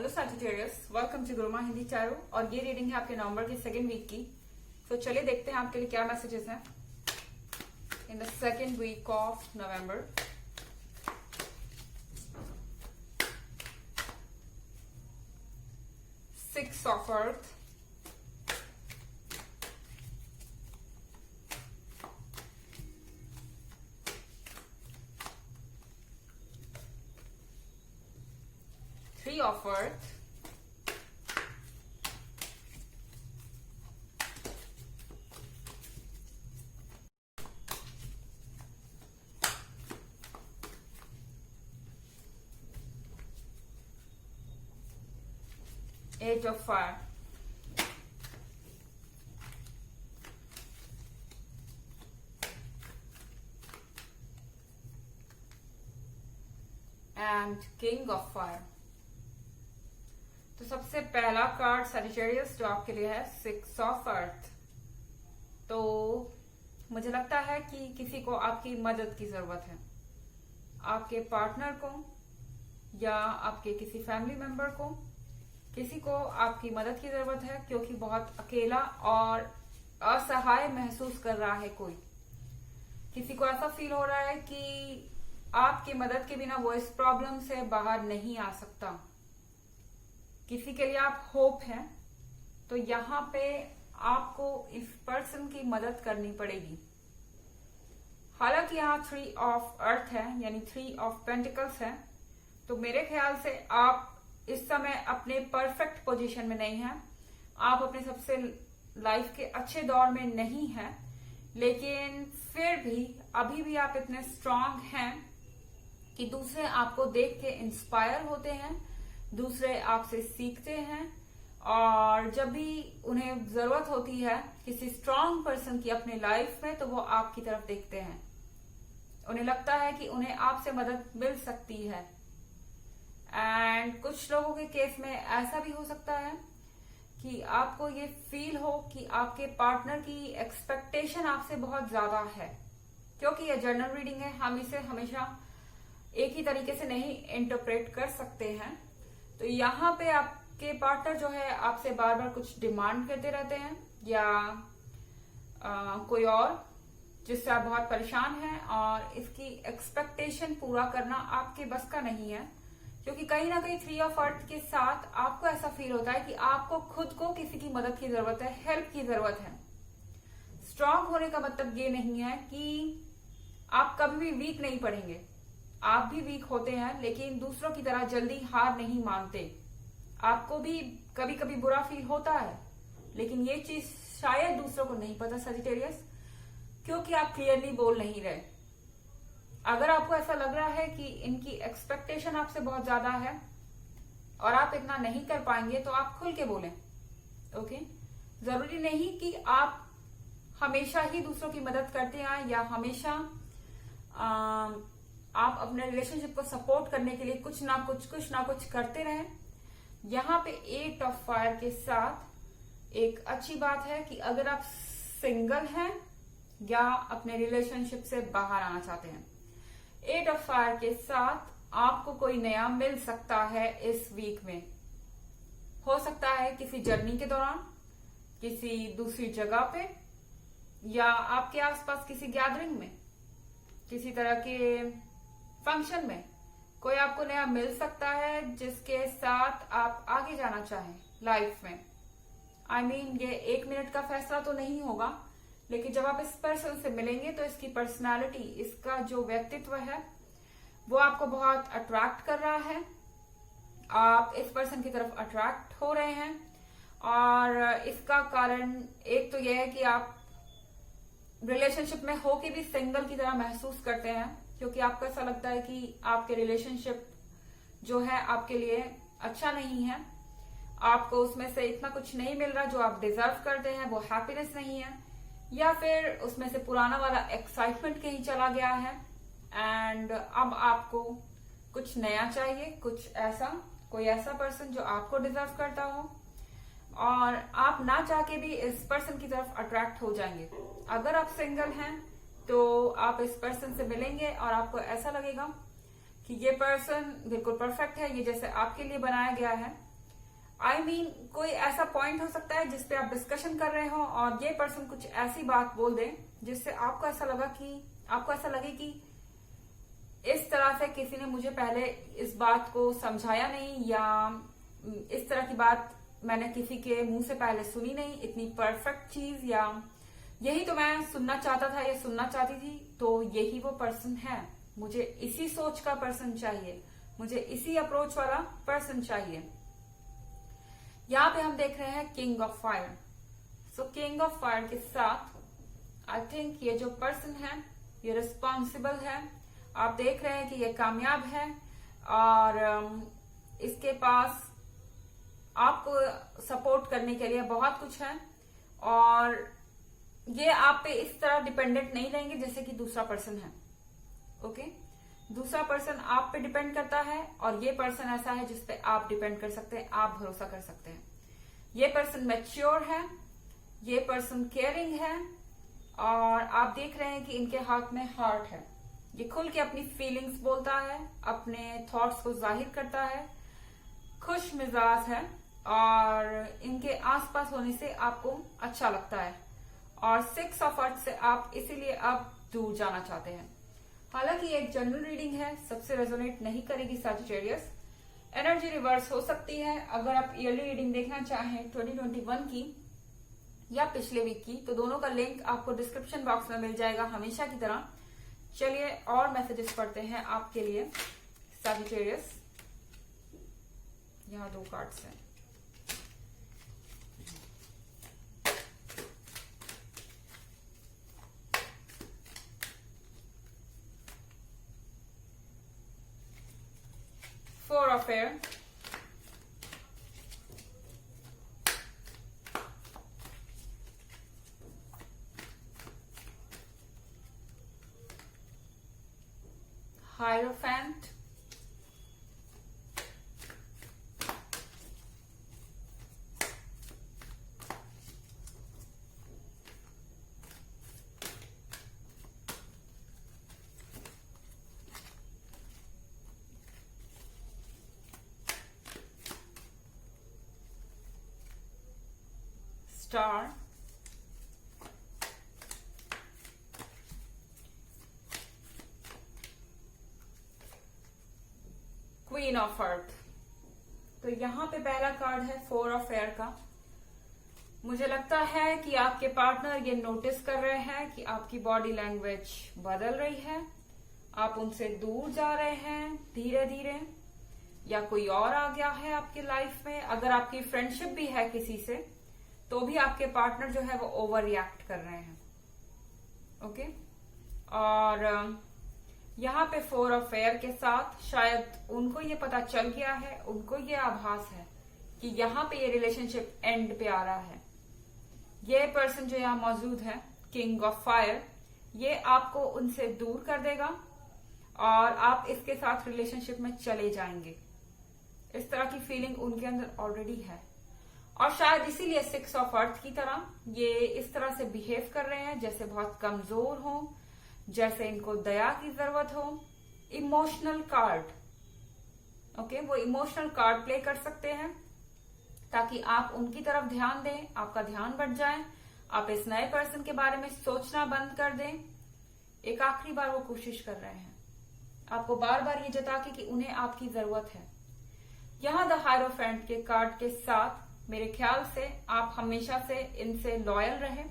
Hello Sagittarius, welcome to Guruma Hindi tarot. और ये reading है आपके नवंबर के सेकेंड वीक की। तो चलिए देखते हैं आपके लिए क्या मैसेजेस हैं in the second week of November. Six of earth, three of earth, eight of fire, and king of fire. तो सबसे पहला कार्ड सैजिटेरियस जो आपके लिए है सिक्स ऑफ अर्थ। तो मुझे लगता है कि किसी को आपकी मदद की जरूरत है, आपके पार्टनर को या आपके किसी फैमिली मेंबर को, किसी को आपकी मदद की जरूरत है क्योंकि बहुत अकेला और असहाय महसूस कर रहा है कोई। किसी को ऐसा फील हो रहा है कि आपकी मदद के बिना वो इस प्रॉब्लम से बाहर नहीं आ सकता। किसी के लिए आप होप हैं, तो यहाँ पे आपको इस पर्सन की मदद करनी पड़ेगी। हालांकि यहाँ थ्री ऑफ अर्थ है यानी थ्री ऑफ पेंटिकल्स है, तो मेरे ख्याल से आप इस समय अपने परफेक्ट पोजीशन में नहीं हैं, आप अपने सबसे लाइफ के अच्छे दौर में नहीं हैं, लेकिन फिर भी अभी भी आप इतने स्ट्रांग हैं कि दूसरे आपको देख के इंस्पायर होते हैं, दूसरे आपसे सीखते हैं, और जब भी उन्हें जरूरत होती है किसी स्ट्रांग पर्सन की अपने लाइफ में, तो वो आपकी तरफ देखते हैं। उन्हें लगता है कि उन्हें आपसे मदद मिल सकती है। एंड कुछ लोगों के केस में ऐसा भी हो सकता है कि आपको ये फील हो कि आपके पार्टनर की एक्सपेक्टेशन आपसे बहुत ज्यादा है। क्योंकि ये जर्नल रीडिंग है, हम इसे हमेशा एक ही तरीके से नहीं इंटरप्रेट कर सकते हैं। तो यहाँ पे आपके पार्टनर जो है आपसे बार बार कुछ डिमांड करते रहते हैं, या कोई और जिससे आप बहुत परेशान हैं, और इसकी एक्सपेक्टेशन पूरा करना आपके बस का नहीं है। क्योंकि कहीं ना कहीं थ्री ऑफ अर्थ के साथ आपको ऐसा फील होता है कि आपको खुद को किसी की मदद की जरूरत है, हेल्प की जरूरत है। स्ट्रांग होने का मतलब ये नहीं है कि आप कभी भी वीक नहीं पड़ेंगे, आप भी वीक होते हैं, लेकिन दूसरों की तरह जल्दी हार नहीं मानते। आपको भी कभी कभी बुरा फील होता है, लेकिन ये चीज शायद दूसरों को नहीं पता सजिटेरियस, क्योंकि आप क्लियरली बोल नहीं रहे। अगर आपको ऐसा लग रहा है कि इनकी एक्सपेक्टेशन आपसे बहुत ज्यादा है और आप इतना नहीं कर पाएंगे, तो आप खुल के बोलें। ओके, जरूरी नहीं कि आप हमेशा ही दूसरों की मदद करते हैं या हमेशा आप अपने रिलेशनशिप को सपोर्ट करने के लिए कुछ ना कुछ करते रहें। यहाँ पे एट ऑफ फायर के साथ एक अच्छी बात है कि अगर आप सिंगल हैं या अपने रिलेशनशिप से बाहर आना चाहते हैं, एट ऑफ फायर के साथ आपको कोई नया मिल सकता है इस वीक में। हो सकता है किसी जर्नी के दौरान, किसी दूसरी जगह पे, या आपके आसपास किसी गैदरिंग में, किसी तरह के फंक्शन में कोई आपको नया मिल सकता है जिसके साथ आप आगे जाना चाहें लाइफ में। I mean, ये एक मिनट का फैसला तो नहीं होगा, लेकिन जब आप इस पर्सन से मिलेंगे तो इसकी पर्सनालिटी, इसका जो व्यक्तित्व है वो आपको बहुत अट्रैक्ट कर रहा है। आप इस पर्सन की तरफ अट्रैक्ट हो रहे हैं, और इसका कारण एक तो यह है कि आप रिलेशनशिप में होके भी सिंगल की तरह महसूस करते हैं, क्योंकि आपको ऐसा लगता है कि आपके रिलेशनशिप जो है आपके लिए अच्छा नहीं है, आपको उसमें से इतना कुछ नहीं मिल रहा जो आप डिजर्व करते हैं, वो हैप्पीनेस नहीं है, या फिर उसमें से पुराना वाला एक्साइटमेंट कहीं चला गया है, एंड अब आपको कुछ नया चाहिए, कुछ ऐसा, कोई ऐसा पर्सन जो आपको डिजर्व करता हो, और आप ना चाह के भी इस पर्सन की तरफ अट्रैक्ट हो जाएंगे। अगर आप सिंगल हैं तो आप इस पर्सन से मिलेंगे और आपको ऐसा लगेगा कि ये पर्सन बिल्कुल परफेक्ट है, ये जैसे आपके लिए बनाया गया है, I mean, कोई ऐसा पॉइंट हो सकता है जिसपे आप डिस्कशन कर रहे हो और ये पर्सन कुछ ऐसी बात बोल दे जिससे आपको ऐसा लगे कि इस तरह से किसी ने मुझे पहले इस बात को समझाया नहीं, या इस तरह की बात मैंने किसी के मुंह से पहले सुनी नहीं, इतनी परफेक्ट चीज, या यही तो मैं सुनना चाहता था या सुनना चाहती थी, तो यही वो पर्सन है। मुझे इसी सोच का पर्सन चाहिए, मुझे इसी अप्रोच वाला पर्सन चाहिए। यहाँ पे हम देख रहे हैं king of fire. So king of fire के साथ आई थिंक ये जो पर्सन है ये रिस्पॉन्सिबल है। आप देख रहे हैं कि ये कामयाब है और इसके पास आपको सपोर्ट करने के लिए बहुत कुछ है, और ये आप पे इस तरह डिपेंडेंट नहीं रहेंगे जैसे कि दूसरा पर्सन है। ओके, दूसरा पर्सन आप पे डिपेंड करता है और ये पर्सन ऐसा है जिसपे आप डिपेंड कर सकते हैं, आप भरोसा कर सकते हैं। ये पर्सन मैच्योर है, ये पर्सन केयरिंग है, और आप देख रहे हैं कि इनके हाथ में हार्ट है। ये खुल के अपनी फीलिंग्स बोलता है, अपने थॉट्स को जाहिर करता है, खुश मिजाज है, और इनके आसपास होने से आपको अच्छा लगता है। और 6 ऑफ अर्थ से आप इसीलिए अब दूर जाना चाहते हैं। हालांकि एक जनरल रीडिंग है, सबसे रेजोनेट नहीं करेगी सैजिटेरियस। एनर्जी रिवर्स हो सकती है। अगर आप ईयरली रीडिंग देखना चाहें 2021 की या पिछले वीक की, तो दोनों का लिंक आपको डिस्क्रिप्शन बॉक्स में मिल जाएगा हमेशा की तरह। चलिए और मैसेजेस पढ़ते हैं आपके लिए सैजिटेरियस। यहाँ 2 कार्ड्स हैं। Four of Air, Hierophant, Star, queen of earth. तो यहाँ पे पहला कार्ड है 4 ऑफ एयर का। मुझे लगता है कि आपके पार्टनर ये नोटिस कर रहे हैं कि आपकी बॉडी लैंग्वेज बदल रही है, आप उनसे दूर जा रहे हैं धीरे धीरे, या कोई और आ गया है आपकी लाइफ में। अगर आपकी फ्रेंडशिप भी है किसी से, तो भी आपके पार्टनर जो है वो ओवर रिएक्ट कर रहे हैं। ओके, और यहाँ पे 4 ऑफ एयर के साथ शायद उनको ये पता चल गया है, उनको ये आभास है कि यहाँ पे ये रिलेशनशिप एंड पे आ रहा है। ये पर्सन जो यहाँ मौजूद है किंग ऑफ फायर, ये आपको उनसे दूर कर देगा और आप इसके साथ रिलेशनशिप में चले जाएंगे। इस तरह की फीलिंग उनके अंदर ऑलरेडी है, और शायद इसीलिए 6 ऑफ अर्थ की तरह ये इस तरह से बिहेव कर रहे हैं जैसे बहुत कमजोर हो, जैसे इनको दया की जरूरत हो। इमोशनल कार्ड, ओके, वो इमोशनल कार्ड प्ले कर सकते हैं ताकि आप उनकी तरफ ध्यान दें, आपका ध्यान बढ़ जाए, आप इस नए पर्सन के बारे में सोचना बंद कर दें। एक आखिरी बार वो कोशिश कर रहे हैं आपको बार बार ये जता के कि उन्हें आपकी जरूरत है। यहाँ द हायरोफेंट के कार्ड के साथ मेरे ख्याल से आप हमेशा से इनसे लॉयल रहे।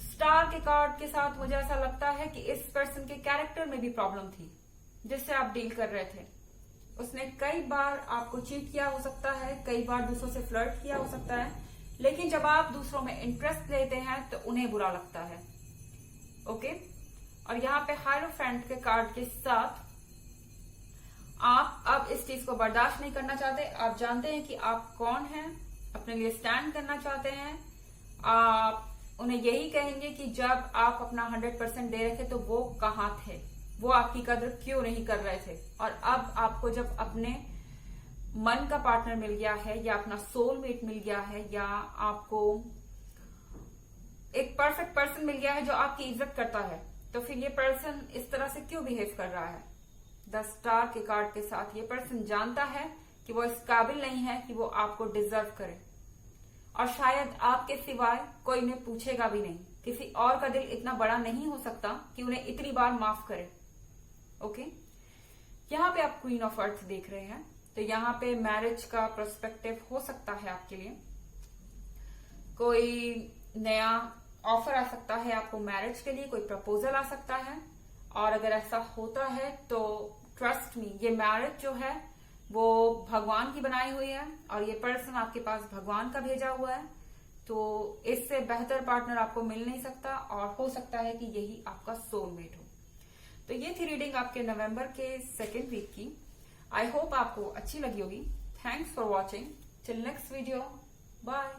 स्टार के कार्ड के साथ मुझे ऐसा लगता है कि इस पर्सन के कैरेक्टर में भी प्रॉब्लम थी जिससे आप डील कर रहे थे। उसने कई बार आपको चीट किया हो सकता है, कई बार दूसरों से फ्लर्ट किया हो सकता है, लेकिन जब आप दूसरों में इंटरेस्ट लेते हैं तो उन्हें बुरा लगता है। ओके, और यहाँ पे हायरोफेंट के कार्ड के साथ आप अब इस चीज को बर्दाश्त नहीं करना चाहते। आप जानते हैं कि आप कौन हैं, अपने लिए स्टैंड करना चाहते हैं। आप उन्हें यही कहेंगे कि जब आप अपना 100% दे रहे थे तो वो कहाँ थे, वो आपकी कदर क्यों नहीं कर रहे थे। और अब आपको जब अपने मन का पार्टनर मिल गया है, या अपना सोलमेट मिल गया है, या आपको एक परफेक्ट पर्सन मिल गया है जो आपकी इज्जत करता है, तो फिर ये पर्सन इस तरह से क्यों बिहेव कर रहा है। द स्टार के कार्ड के साथ ये पर्सन जानता है कि वो इस काबिल नहीं है कि वो आपको डिजर्व करे, और शायद आपके सिवाय कोई उन्हें पूछेगा भी नहीं। किसी और का दिल इतना बड़ा नहीं हो सकता कि उन्हें इतनी बार माफ करे। ओके, यहाँ पे आप क्वीन ऑफ अर्थ देख रहे हैं, तो यहाँ पे मैरिज का पर्सपेक्टिव हो सकता है आपके लिए। कोई नया ऑफर आ सकता है आपको मैरिज के लिए, कोई प्रपोजल आ सकता है, और अगर ऐसा होता है तो ट्रस्ट मी, ये मैरिज जो है वो भगवान की बनाई हुई है, और ये पर्सन आपके पास भगवान का भेजा हुआ है। तो इससे बेहतर पार्टनर आपको मिल नहीं सकता, और हो सकता है कि यही आपका सोलमेट हो। तो ये थी रीडिंग आपके नवंबर के सेकेंड वीक की। आई होप आपको अच्छी लगी होगी। Thanks for watching. Till next video, bye.